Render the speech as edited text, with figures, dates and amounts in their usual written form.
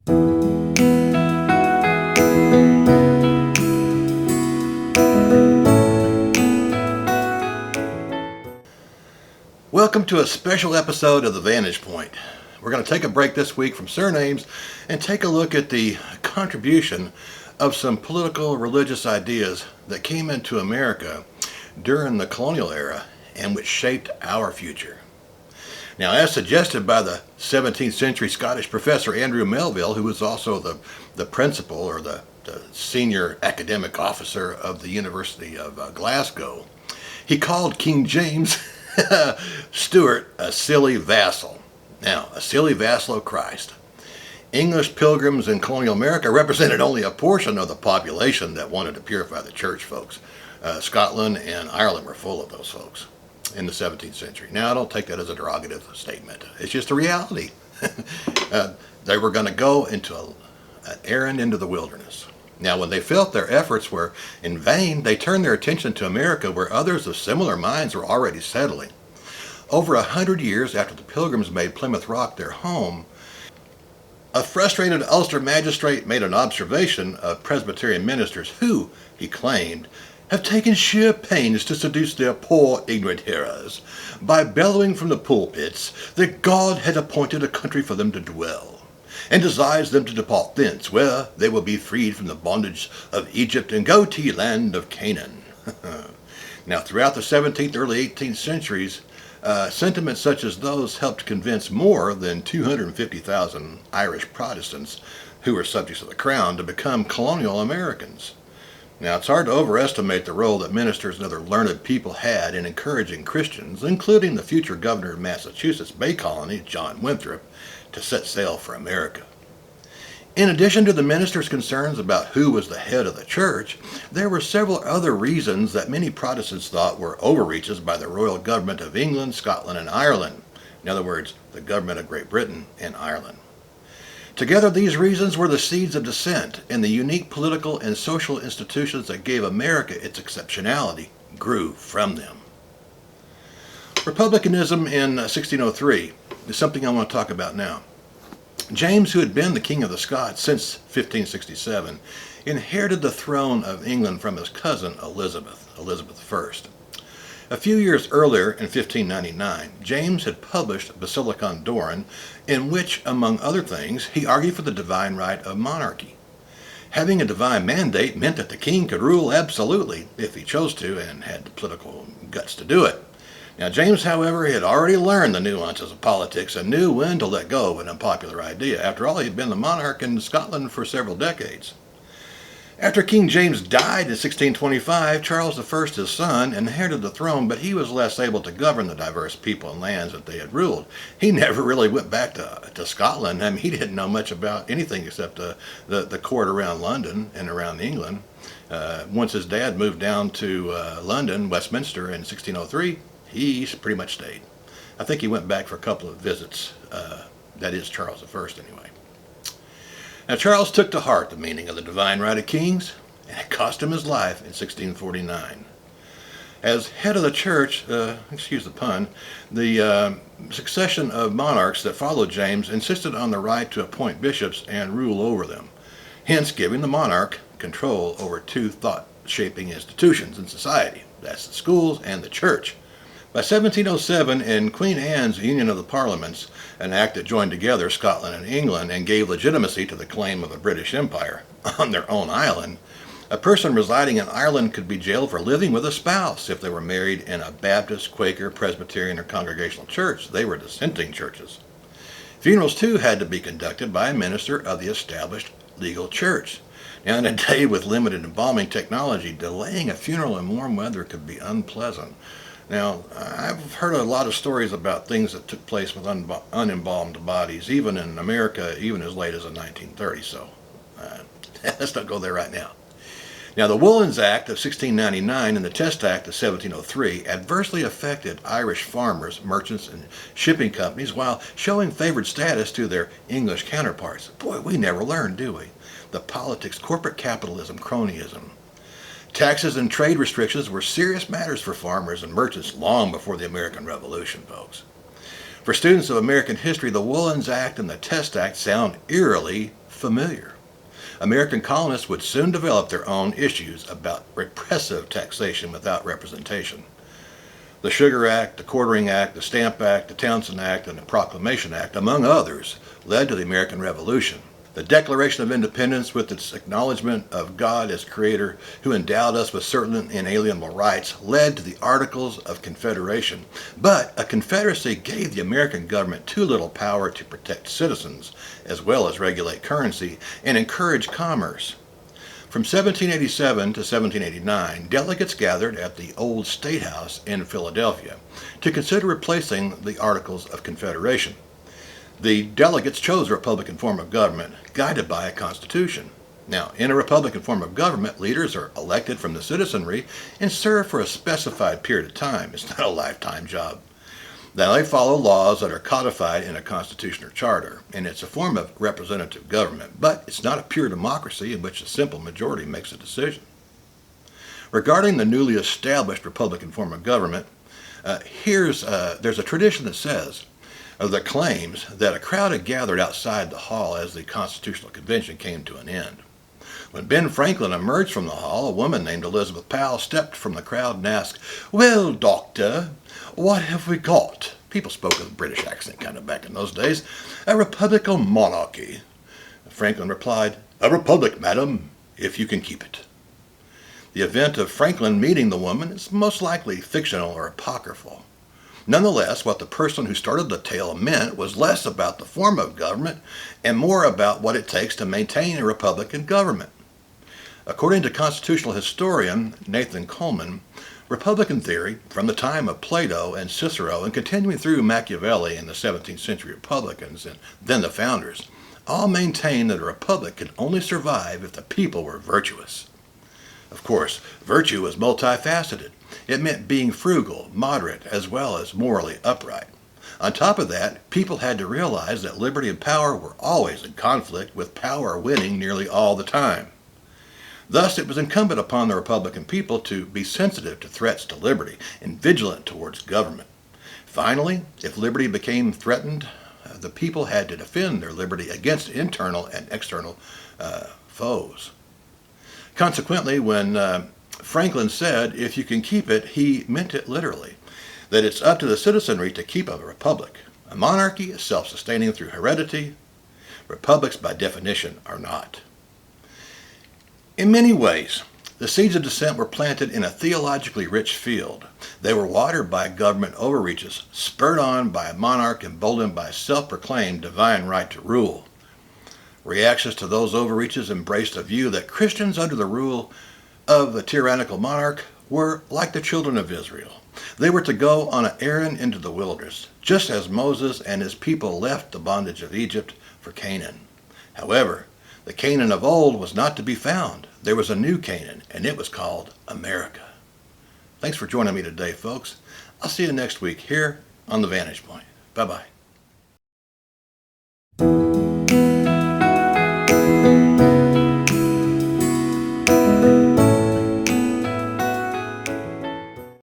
Welcome to a special episode of The Vantage Point. We're going to take a break this week from surnames and take a look at the contribution of some political religious ideas that came into America during the colonial era and which shaped our future. Now, as suggested by the 17th century Scottish professor Andrew Melville, who was also the principal or the senior academic officer of the University of Glasgow, he called King James Stuart a silly vassal. Now, a silly vassal of Christ. English pilgrims in colonial America represented only a portion of the population that wanted to purify the church, folks. Scotland and Ireland were full of those folks in the 17th century. Now, I don't take that as a derogative statement. It's just a reality. They were going to go into an errand into the wilderness. Now, when they felt their efforts were in vain, they turned their attention to America, where others of similar minds were already settling. Over 100 years after the Pilgrims made Plymouth Rock their home, a frustrated Ulster magistrate made an observation of Presbyterian ministers who, he claimed, have taken sheer pains to seduce their poor ignorant hearers by bellowing from the pulpits that God had appointed a country for them to dwell, and desires them to depart thence, where they will be freed from the bondage of Egypt and go to ye land of Canaan. Now, throughout the 17th, early 18th centuries, sentiments such as those helped convince more than 250,000 Irish Protestants who were subjects of the crown to become colonial Americans. Now, it's hard to overestimate the role that ministers and other learned people had in encouraging Christians, including the future governor of Massachusetts Bay Colony, John Winthrop, to set sail for America. In addition to the ministers' concerns about who was the head of the church, there were several other reasons that many Protestants thought were overreaches by the royal government of England, Scotland, and Ireland. In other words, the government of Great Britain and Ireland. Together, these reasons were the seeds of dissent, and the unique political and social institutions that gave America its exceptionality grew from them. Republicanism in 1603 is something I want to talk about now. James, who had been the King of the Scots since 1567, inherited the throne of England from his cousin Elizabeth I. A few years earlier, in 1599, James had published Basilicon Doron, in which, among other things, he argued for the divine right of monarchy. Having a divine mandate meant that the king could rule absolutely, if he chose to, and had the political guts to do it. Now, James, however, had already learned the nuances of politics and knew when to let go of an unpopular idea. After all, he had been the monarch in Scotland for several decades. After King James died in 1625, Charles I, his son, inherited the throne, but he was less able to govern the diverse people and lands that they had ruled. He never really went back to Scotland. I mean, he didn't know much about anything except the court around London and around England. Once his dad moved down to London, Westminster, in 1603, he pretty much stayed. I think he went back for a couple of visits. That is Charles I anyway. Now, Charles took to heart the meaning of the divine right of kings, and it cost him his life in 1649. As head of the church, excuse the pun, the succession of monarchs that followed James insisted on the right to appoint bishops and rule over them, hence giving the monarch control over two thought-shaping institutions in society. That's the schools and the church. By 1707, in Queen Anne's Union of the Parliaments, an act that joined together Scotland and England and gave legitimacy to the claim of a British Empire on their own island, a person residing in Ireland could be jailed for living with a spouse if they were married in a Baptist, Quaker, Presbyterian, or Congregational church. They were dissenting churches. Funerals, too, had to be conducted by a minister of the established legal church. Now, in a day with limited embalming technology, delaying a funeral in warm weather could be unpleasant. Now, I've heard a lot of stories about things that took place with unembalmed bodies, even in America, even as late as the 1930s, so let's not go there right now. Now, the Woolens Act of 1699 and the Test Act of 1703 adversely affected Irish farmers, merchants, and shipping companies while showing favored status to their English counterparts. Boy, we never learn, do we? The politics, corporate capitalism, cronyism. Taxes and trade restrictions were serious matters for farmers and merchants long before the American Revolution, folks. For students of American history, the Woolens Act and the Test Act sound eerily familiar. American colonists would soon develop their own issues about repressive taxation without representation. The Sugar Act, the Quartering Act, the Stamp Act, the Townshend Act, and the Proclamation Act, among others, led to the American Revolution. The Declaration of Independence, with its acknowledgement of God as Creator, who endowed us with certain inalienable rights, led to the Articles of Confederation. But a confederacy gave the American government too little power to protect citizens, as well as regulate currency and encourage commerce. From 1787 to 1789, delegates gathered at the Old State House in Philadelphia to consider replacing the Articles of Confederation. The delegates chose a Republican form of government, guided by a constitution. Now, in a Republican form of government, leaders are elected from the citizenry and serve for a specified period of time. It's not a lifetime job. Now, they follow laws that are codified in a constitution or charter, and it's a form of representative government, but it's not a pure democracy in which a simple majority makes a decision. Regarding the newly established Republican form of government, there's a tradition that says, that claims that a crowd had gathered outside the hall as the Constitutional Convention came to an end. When Ben Franklin emerged from the hall, a woman named Elizabeth Powell stepped from the crowd and asked, "Well, Doctor, what have we got?" People spoke with a British accent kind of back in those days. "A republic or monarchy?" Franklin replied, "A republic, madam, if you can keep it." The event of Franklin meeting the woman is most likely fictional or apocryphal. Nonetheless, what the person who started the tale meant was less about the form of government and more about what it takes to maintain a republican government. According to constitutional historian Nathan Coleman, Republican theory, from the time of Plato and Cicero and continuing through Machiavelli and the 17th century Republicans and then the founders, all maintained that a republic could only survive if the people were virtuous. Of course, virtue was multifaceted. It meant being frugal, moderate, as well as morally upright. On top of that, people had to realize that liberty and power were always in conflict, with power winning nearly all the time. Thus, it was incumbent upon the Republican people to be sensitive to threats to liberty and vigilant towards government. Finally, if liberty became threatened, the people had to defend their liberty against internal and external foes. Consequently, when Franklin said, "If you can keep it," he meant it literally, that it's up to the citizenry to keep up a republic. A monarchy is self-sustaining through heredity. Republics, by definition, are not. In many ways, the seeds of dissent were planted in a theologically rich field. They were watered by government overreaches, spurred on by a monarch emboldened by self-proclaimed divine right to rule. Reactions to those overreaches embraced a view that Christians under the rule of the tyrannical monarch were like the children of Israel. They were to go on an errand into the wilderness, just as Moses and his people left the bondage of Egypt for Canaan. However, the Canaan of old was not to be found. There was a new Canaan, and it was called America. Thanks for joining me today, folks. I'll see you next week here on The Vantage Point. Bye-bye.